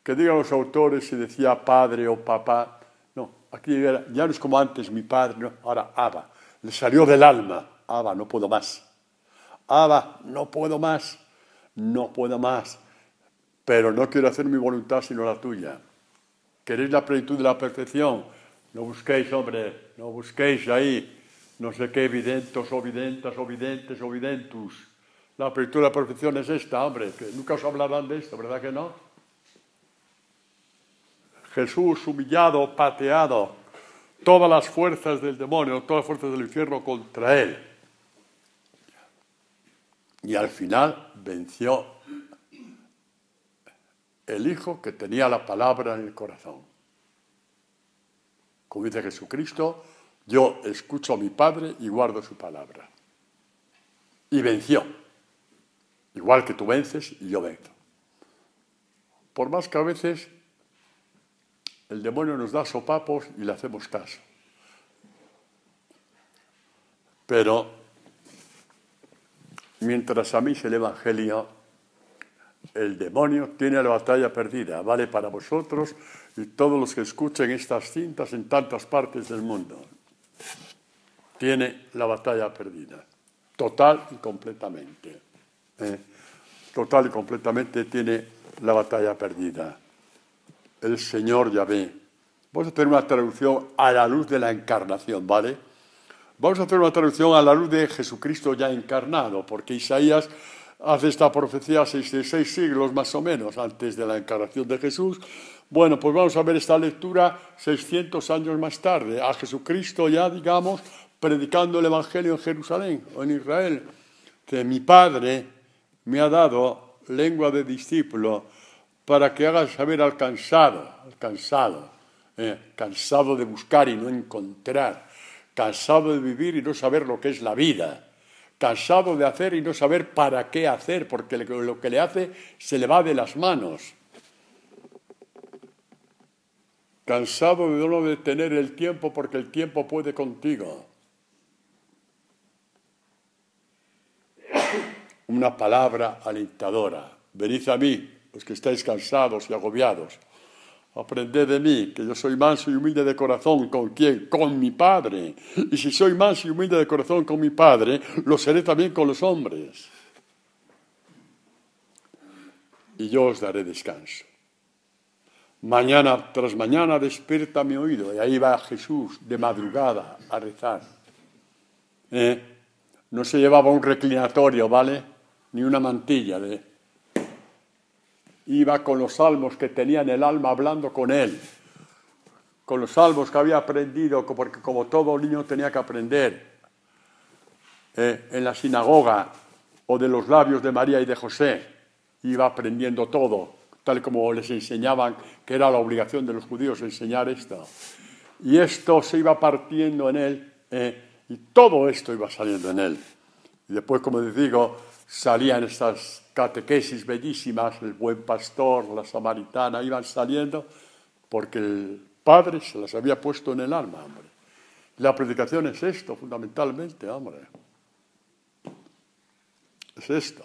Que digan los autores si decía padre o papá. No, aquí ya no es como antes mi padre, no, ahora Abba. Le salió del alma. Abba, no puedo más. Abba, no puedo más. No puedo más. Pero no quiero hacer mi voluntad sino la tuya. ¿Queréis la plenitud de la perfección? No busquéis, hombre, no busquéis ahí, no sé qué, evidentos o videntas o videntes o videntus. La plenitud de la perfección es esta, hombre, que nunca os hablarán de esto, ¿verdad que no? Jesús humillado, pateado, todas las fuerzas del demonio, todas las fuerzas del infierno contra él. Y al final venció el Hijo que tenía la palabra en el corazón. Como dice Jesucristo, yo escucho a mi Padre y guardo su palabra. Y venció. Igual que tú vences y yo venzo. Por más que a veces el demonio nos da sopapos y le hacemos caso. Pero mientras a mí se el Evangelio, el demonio tiene la batalla perdida. Vale para vosotros y todos los que escuchen estas cintas en tantas partes del mundo. Tiene la batalla perdida. Total y completamente. Total y completamente tiene la batalla perdida. El Señor Yahvé. Vamos a hacer una traducción a la luz de la encarnación, ¿vale? Vamos a hacer una traducción a la luz de Jesucristo ya encarnado, porque Isaías hace esta profecía 66 siglos más o menos antes de la encarnación de Jesús. Bueno, pues vamos a ver esta lectura 600 años más tarde, a Jesucristo ya, digamos, predicando el Evangelio en Jerusalén o en Israel, que mi Padre me ha dado lengua de discípulo para que haga saber al cansado, cansado de buscar y no encontrar, cansado de vivir y no saber lo que es la vida, cansado de hacer y no saber para qué hacer, porque lo que le hace se le va de las manos, cansado de no detener el tiempo porque el tiempo puede contigo. Una palabra alentadora. Venid a mí, los que estáis cansados y agobiados. Aprended de mí, que yo soy manso y humilde de corazón. ¿Con quién? Con mi Padre. Y si soy manso y humilde de corazón con mi Padre, lo seré también con los hombres. Y yo os daré descanso. Mañana tras mañana despierta mi oído. Y ahí va Jesús de madrugada a rezar. No se llevaba un reclinatorio, ¿vale? Ni una mantilla iba con los salmos que tenía en el alma hablando con él, con los salmos que había aprendido, porque como todo niño tenía que aprender en la sinagoga o de los labios de María y de José, iba aprendiendo todo, tal como les enseñaban, que era la obligación de los judíos enseñar esto. Y esto se iba partiendo en él, y todo esto iba saliendo en él. Y después, como les digo, salían estas catequesis bellísimas, el buen pastor, la samaritana, iban saliendo porque el Padre se las había puesto en el alma, hombre. La predicación es esto, fundamentalmente, hombre. Es esto.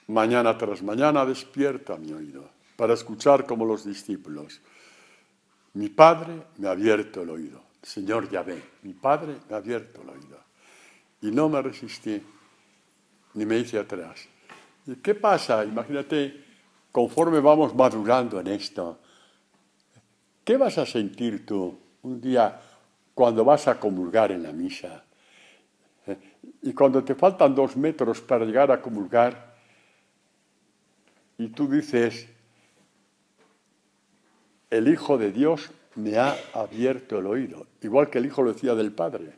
Mañana tras mañana despierta mi oído para escuchar como los discípulos. Mi Padre me ha abierto el oído. Señor Yahvé, mi Padre me ha abierto el oído. Y no me resistí, ni me hice atrás. ¿Y qué pasa? Imagínate, conforme vamos madurando en esto, ¿qué vas a sentir tú un día cuando vas a comulgar en la misa? Y cuando te faltan 2 metros para llegar a comulgar, y tú dices, el Hijo de Dios me ha abierto el oído, igual que el Hijo lo decía del Padre.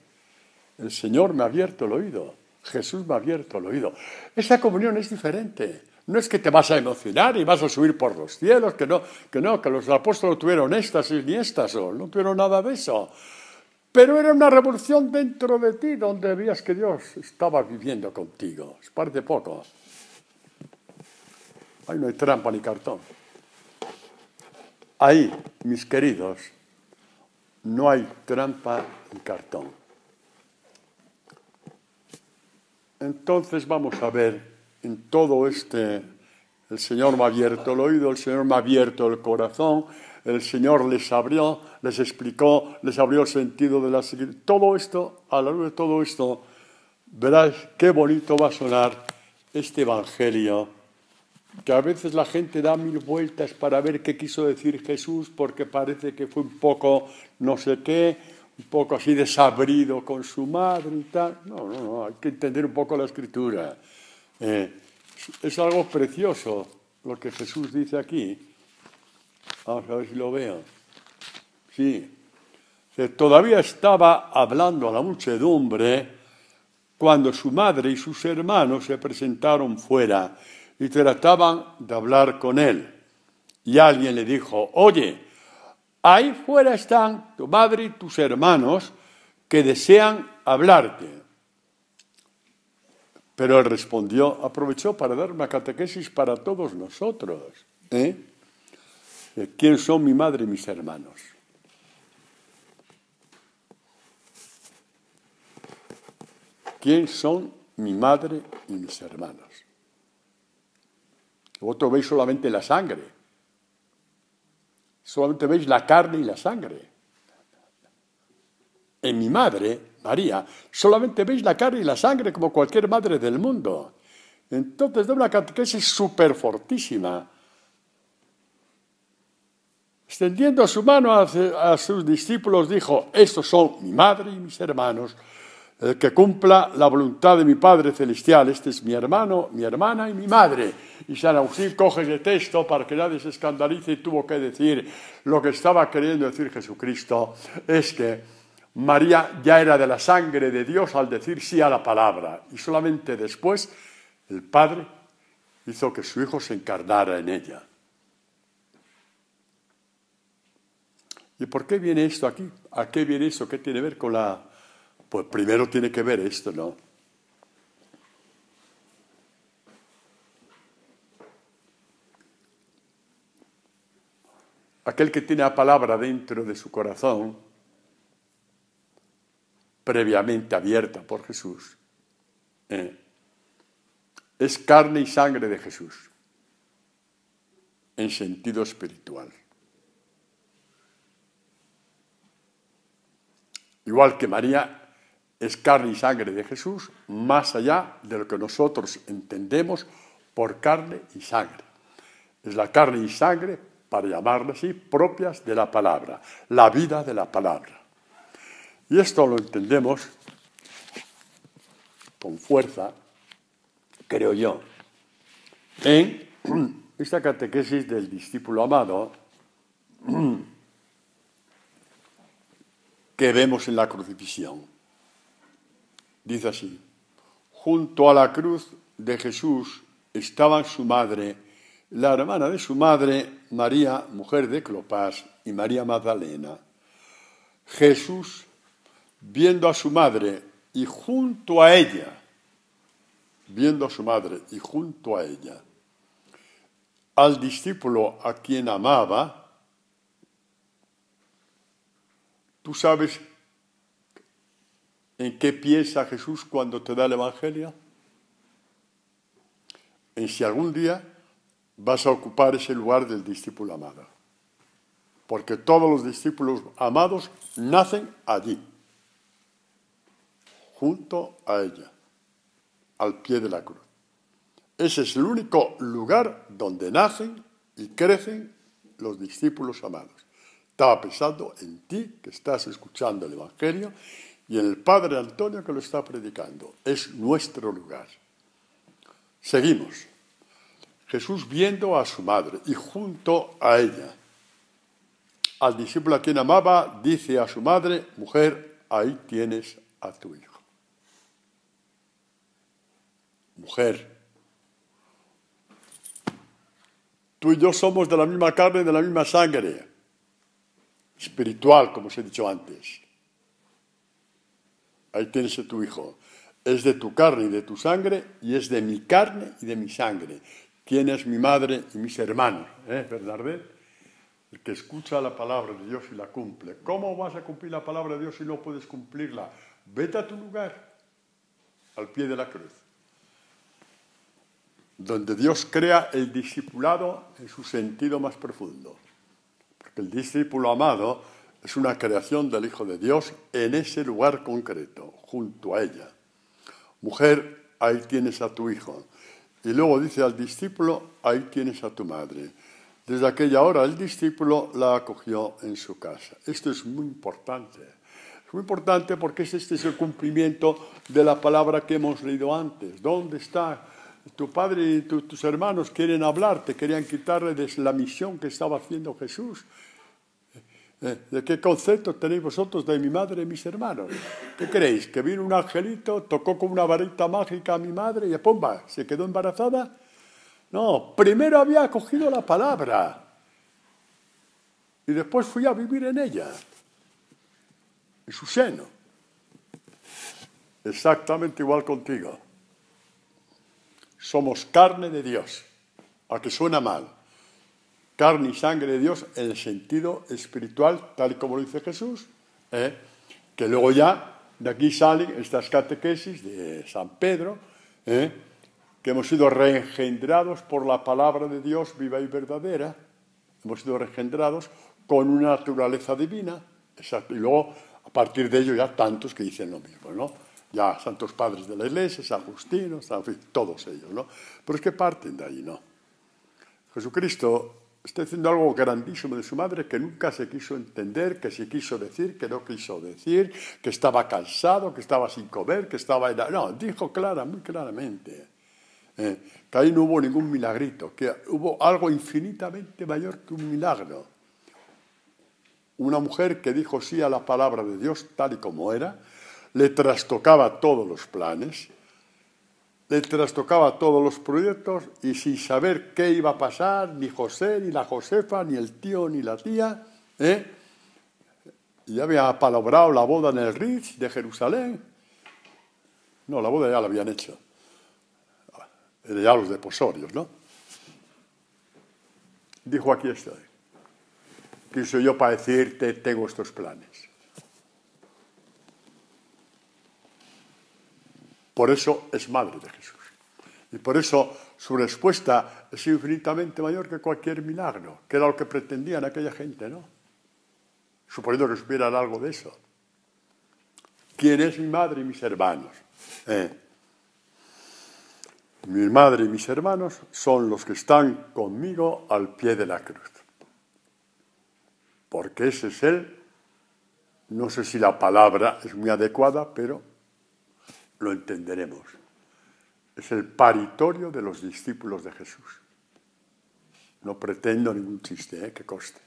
El Señor me ha abierto el oído, Jesús me ha abierto el oído. Esa comunión es diferente. No es que te vas a emocionar y vas a subir por los cielos, que los apóstoles no tuvieron éxtasis ni éxtasis, no tuvieron nada de eso. Pero era una revolución dentro de ti, donde veías que Dios estaba viviendo contigo. Es parte poco. Ahí no hay trampa ni cartón. Ahí, mis queridos, no hay trampa ni cartón. Entonces vamos a ver en todo el Señor me ha abierto el oído, el Señor me ha abierto el corazón, el Señor les abrió, les explicó, les abrió el sentido de la seguridad. Todo esto, a la luz de todo esto, verás qué bonito va a sonar este Evangelio, que a veces la gente da 1000 vueltas para ver qué quiso decir Jesús, porque parece que fue un poco no sé qué, un poco así desabrido con su madre y tal. No, hay que entender un poco la Escritura. Es algo precioso lo que Jesús dice aquí. Vamos a ver si lo veo. Sí. Todavía estaba hablando a la muchedumbre cuando su madre y sus hermanos se presentaron fuera y trataban de hablar con él. Y alguien le dijo, oye, ahí fuera están tu madre y tus hermanos que desean hablarte. Pero él respondió, aprovechó para dar una catequesis para todos nosotros. ¿Quién son mi madre y mis hermanos? ¿Quién son mi madre y mis hermanos? Vosotros veis solamente la sangre. Solamente veis la carne y la sangre. En mi madre, María, solamente veis la carne y la sangre como cualquier madre del mundo. Entonces da una catequesis súper fortísima. Extendiendo su mano a sus discípulos, dijo, estos son mi madre y mis hermanos. El que cumpla la voluntad de mi Padre Celestial, este es mi hermano, mi hermana y mi madre. Y San Agustín coge ese texto para que nadie se escandalice y tuvo que decir lo que estaba queriendo decir Jesucristo, es que María ya era de la sangre de Dios al decir sí a la palabra. Y solamente después el Padre hizo que su Hijo se encarnara en ella. ¿Y por qué viene esto aquí? ¿A qué viene esto? ¿Qué tiene que ver con la...? Pues primero tiene que ver esto, ¿no? Aquel que tiene la palabra dentro de su corazón, previamente abierta por Jesús, es carne y sangre de Jesús, en sentido espiritual. Igual que María es carne y sangre de Jesús, más allá de lo que nosotros entendemos por carne y sangre. Es la carne y sangre, para llamarla así, propias de la palabra, la vida de la palabra. Y esto lo entendemos con fuerza, creo yo, En esta catequesis del discípulo amado que vemos en la crucifixión, dice así: junto a la cruz de Jesús estaban su madre, la hermana de su madre, María, mujer de Clopas, y María Magdalena. Jesús, viendo a su madre y junto a ella, al discípulo a quien amaba, ¿tú sabes en qué piensa Jesús cuando te da el Evangelio? En si algún día vas a ocupar ese lugar del discípulo amado. Porque todos los discípulos amados nacen allí, junto a ella, al pie de la cruz. Ese es el único lugar donde nacen y crecen los discípulos amados. Estaba pensando en ti, que estás escuchando el Evangelio, y en el Padre Antonio, que lo está predicando. Es nuestro lugar. Seguimos. Jesús, viendo a su madre y junto a ella, al discípulo a quien amaba, dice a su madre: mujer, ahí tienes a tu hijo. Mujer, tú y yo somos de la misma carne y de la misma sangre, espiritual, como os he dicho antes. Ahí tienes a tu hijo. Es de tu carne y de tu sangre, y es de mi carne y de mi sangre. ¿Quién es mi madre y mis hermanos? Bernardet, el que escucha la palabra de Dios y la cumple. ¿Cómo vas a cumplir la palabra de Dios si no puedes cumplirla? Vete a tu lugar, al pie de la cruz, donde Dios crea el discipulado en su sentido más profundo. Porque el discípulo amado es una creación del Hijo de Dios en ese lugar concreto, junto a ella. Mujer, ahí tienes a tu hijo. Y luego dice al discípulo: ahí tienes a tu madre. Desde aquella hora el discípulo la acogió en su casa. Esto es muy importante. Es muy importante porque este es el cumplimiento de la palabra que hemos leído antes. ¿Dónde está? Tu padre y tus hermanos quieren hablarte, querían quitarle de la misión que estaba haciendo Jesús. ¿De qué concepto tenéis vosotros de mi madre y mis hermanos? ¿Qué creéis? ¿Que vino un angelito, tocó con una varita mágica a mi madre y ¡pumba! ¿Se quedó embarazada? No, primero había acogido la palabra y después fui a vivir en ella, en su seno. Exactamente igual contigo. Somos carne de Dios, a que suena mal. Carne y sangre de Dios en el sentido espiritual, tal y como lo dice Jesús, que luego ya de aquí salen estas catequesis de San Pedro, que hemos sido reengendrados por la palabra de Dios viva y verdadera, hemos sido reengendrados con una naturaleza divina, exacto. Y luego, a partir de ello, ya tantos que dicen lo mismo, ¿no? Ya santos padres de la Iglesia, San Justino, todos ellos, ¿no? Pero es que parten de ahí, ¿no? Jesucristo está diciendo algo grandísimo de su madre que nunca se quiso entender, que se quiso decir, que no quiso decir, que estaba cansado, que estaba sin comer, que estaba... No, dijo muy claramente que ahí no hubo ningún milagrito, que hubo algo infinitamente mayor que un milagro. Una mujer que dijo sí a la palabra de Dios tal y como era, le trastocaba todos los planes, le trastocaba todos los proyectos y sin saber qué iba a pasar, ni José, ni la Josefa, ni el tío, ni la tía, y había apalabrado la boda en el Ritz de Jerusalén. No, la boda ya la habían hecho. Eran ya los deposorios, ¿no? Dijo: aquí estoy. ¿Quién soy yo para decirte tengo estos planes? Por eso es madre de Jesús. Y por eso su respuesta es infinitamente mayor que cualquier milagro, que era lo que pretendían aquella gente, ¿no? Suponiendo que supieran algo de eso. ¿Quién es mi madre y mis hermanos? Mi madre y mis hermanos son los que están conmigo al pie de la cruz. Porque ese es él. No sé si la palabra es muy adecuada, pero lo entenderemos. es el paritorio de los discípulos de Jesús. No pretendo ningún chiste, que conste.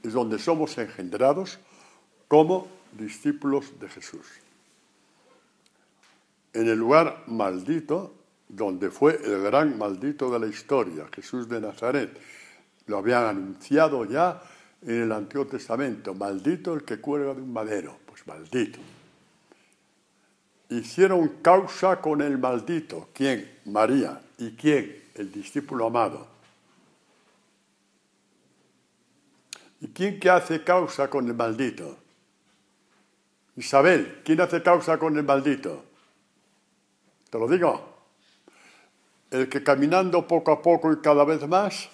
Es donde somos engendrados como discípulos de Jesús. En el lugar maldito, donde fue el gran maldito de la historia, Jesús de Nazaret, lo habían anunciado ya en el Antiguo Testamento, maldito el que cuelga de un madero, pues maldito. Hicieron causa con el maldito, ¿quién? María. ¿Y quién? El discípulo amado. ¿Y quién que hace causa con el maldito? Isabel, ¿quién hace causa con el maldito? Te lo digo. El que caminando poco a poco y cada vez más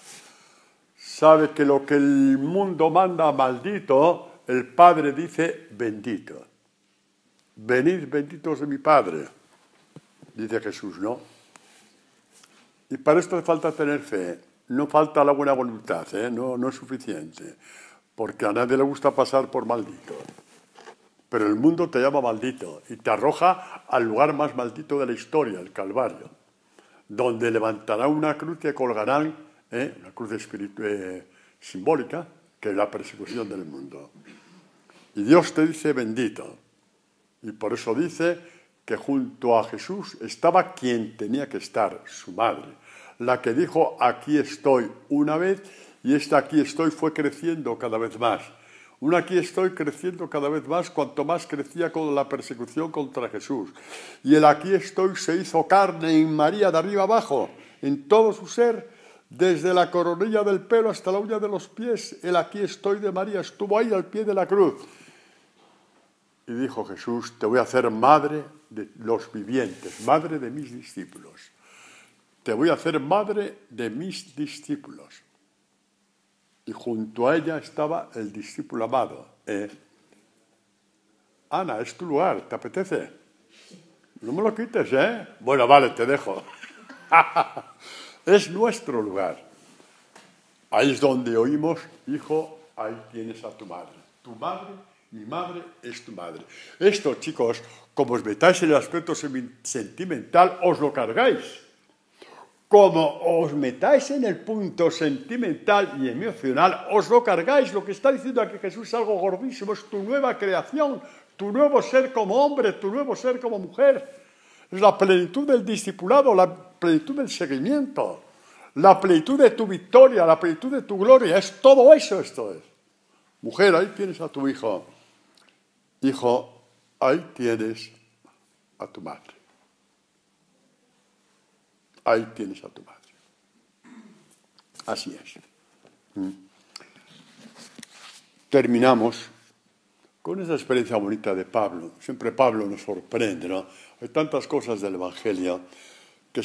sabe que lo que el mundo manda maldito, el Padre dice bendito. Venid benditos de mi Padre, dice Jesús, ¿no? Y para esto hace falta tener fe, no falta la buena voluntad, no es suficiente, porque a nadie le gusta pasar por maldito. Pero el mundo te llama maldito y te arroja al lugar más maldito de la historia, el Calvario, donde levantarán una cruz que colgarán, una cruz simbólica, que es la persecución del mundo. Y Dios te dice bendito. Y por eso dice que junto a Jesús estaba quien tenía que estar, su madre, la que dijo aquí estoy una vez, y esta aquí estoy fue creciendo cada vez más. Un aquí estoy creciendo cada vez más cuanto más crecía con la persecución contra Jesús. Y el aquí estoy se hizo carne en María de arriba abajo, en todo su ser, desde la coronilla del pelo hasta la uña de los pies. El aquí estoy de María estuvo ahí al pie de la cruz. Y dijo Jesús, te voy a hacer madre de los vivientes, madre de mis discípulos. Te voy a hacer madre de mis discípulos. Y junto a ella estaba el discípulo amado. Ana, es tu lugar, ¿te apetece? No me lo quites, ¿eh? Bueno, vale, te dejo. Es nuestro lugar. Ahí es donde oímos, hijo, ahí tienes a tu madre. Tu madre, mi madre, es tu madre. Esto, chicos, como os metáis en el aspecto sentimental, os lo cargáis. Como os metáis en el punto sentimental y emocional, os lo cargáis. Lo que está diciendo aquí Jesús es algo gordísimo, es tu nueva creación, tu nuevo ser como hombre, tu nuevo ser como mujer. Es la plenitud del discipulado, la plenitud del seguimiento, la plenitud de tu victoria, la plenitud de tu gloria. Es todo eso, esto es. Mujer, ahí tienes a tu hijo. Hijo, ahí tienes a tu madre. Ahí tienes a tu madre. Así es. Terminamos con esa experiencia bonita de Pablo. Siempre Pablo nos sorprende, ¿no? Hay tantas cosas del Evangelio que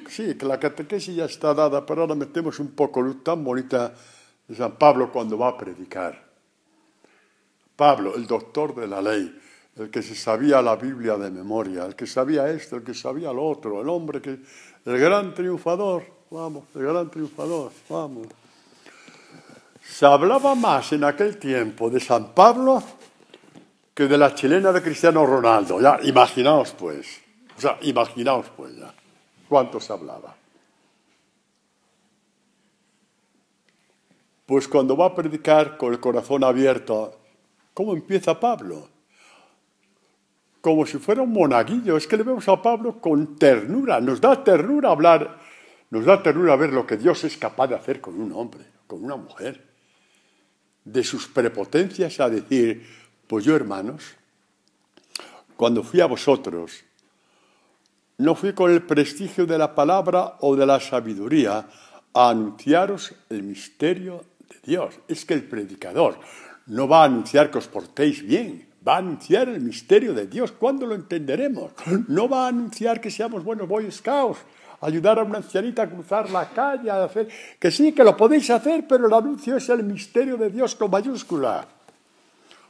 que la catequesis ya está dada, pero ahora metemos un poco luz tan bonita de San Pablo cuando va a predicar. Pablo, el doctor de la ley, el que se sabía la Biblia de memoria, el que sabía esto, el que sabía lo otro, el hombre que... el gran triunfador, vamos, el gran triunfador, vamos. Se hablaba más en aquel tiempo de San Pablo que de la chilena de Cristiano Ronaldo. Ya, imaginaos pues ya, cuánto se hablaba. Pues cuando va a predicar con el corazón abierto, ¿cómo empieza Pablo? Como si fuera un monaguillo. Es que le vemos a Pablo con ternura. Nos da ternura hablar, nos da ternura ver lo que Dios es capaz de hacer con un hombre, con una mujer. De sus prepotencias a decir, pues yo, hermanos, cuando fui a vosotros, no fui con el prestigio de la palabra o de la sabiduría a anunciaros el misterio de Dios. Es que el predicador no va a anunciar que os portéis bien, va a anunciar el misterio de Dios. ¿Cuándo lo entenderemos? No va a anunciar que seamos buenos Boy Scouts, ayudar a una ancianita a cruzar la calle, a hacer... que sí, que lo podéis hacer, pero el anuncio es el misterio de Dios con mayúscula.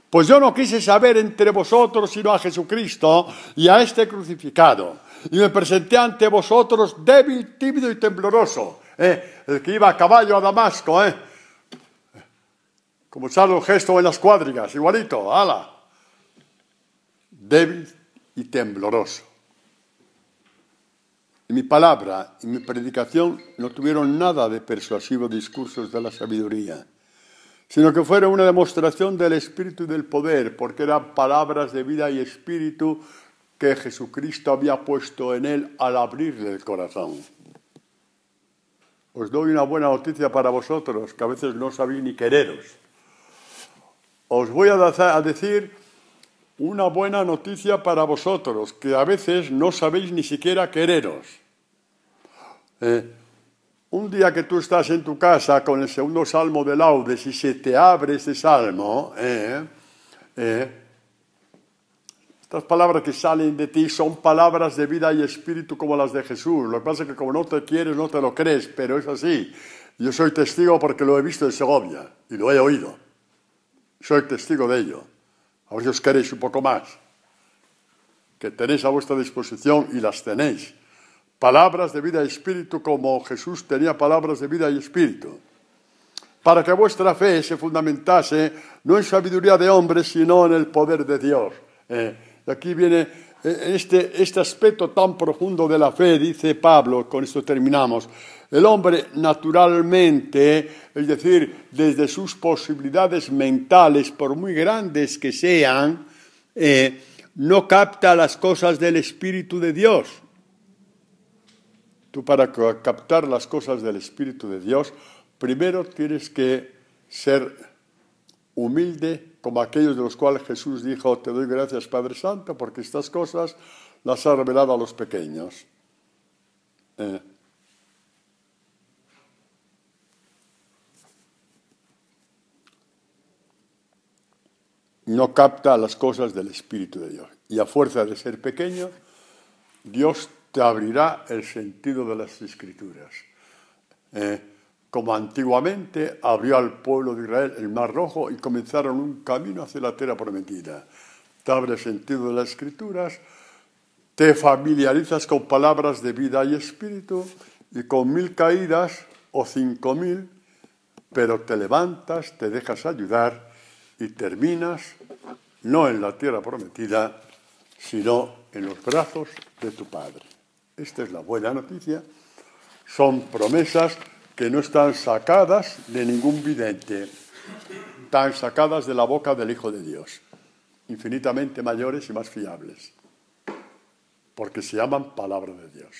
Pues yo no quise saber entre vosotros sino a Jesucristo y a este crucificado. Y me presenté ante vosotros débil, tímido y tembloroso. El que iba a caballo a Damasco, como echarle un gesto en las cuadrigas, igualito, ala. Débil, y tembloroso. Y mi palabra y mi predicación no tuvieron nada de persuasivos discursos de la sabiduría, sino que fueron una demostración del Espíritu y del poder, porque eran palabras de vida y espíritu que Jesucristo había puesto en él al abrirle el corazón. Os doy una buena noticia para vosotros, que a veces no sabéis ni quereros. Os voy a decir una buena noticia para vosotros, que a veces no sabéis ni siquiera quereros. Un día que tú estás en tu casa con el segundo salmo de laudes y se te abre ese salmo, estas palabras que salen de ti son palabras de vida y espíritu como las de Jesús. Lo que pasa es que como no te quieres, no te lo crees, pero es así. Yo soy testigo porque lo he visto en Segovia y lo he oído. Soy testigo de ello. A ver si os queréis un poco más. Que tenéis a vuestra disposición y las tenéis. Palabras de vida y espíritu como Jesús tenía palabras de vida y espíritu. Para que vuestra fe se fundamentase no en sabiduría de hombres, sino en el poder de Dios. Y aquí viene este aspecto tan profundo de la fe, dice Pablo, con esto terminamos. El hombre naturalmente, es decir, desde sus posibilidades mentales, por muy grandes que sean, no capta las cosas del Espíritu de Dios. Tú para captar las cosas del Espíritu de Dios, primero tienes que ser humilde, como aquellos de los cuales Jesús dijo, te doy gracias Padre Santo, porque estas cosas las ha revelado a los pequeños. No capta las cosas del Espíritu de Dios. Y a fuerza de ser pequeño, Dios te abrirá el sentido de las Escrituras. Como antiguamente abrió al pueblo de Israel el Mar Rojo y comenzaron un camino hacia la tierra prometida. Te abre el sentido de las Escrituras, te familiarizas con palabras de vida y espíritu y con 1000 caídas o 5000, pero te levantas, te dejas ayudar y terminas no en la tierra prometida, sino en los brazos de tu Padre. Esta es la buena noticia. Son promesas que no están sacadas de ningún vidente, están sacadas de la boca del Hijo de Dios, infinitamente mayores y más fiables, porque se llaman palabra de Dios.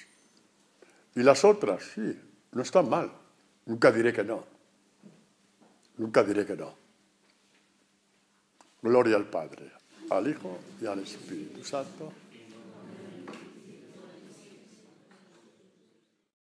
Y las otras, sí, no están mal. Nunca diré que no. Nunca diré que no. Gloria al Padre, al Hijo y al Espíritu Santo.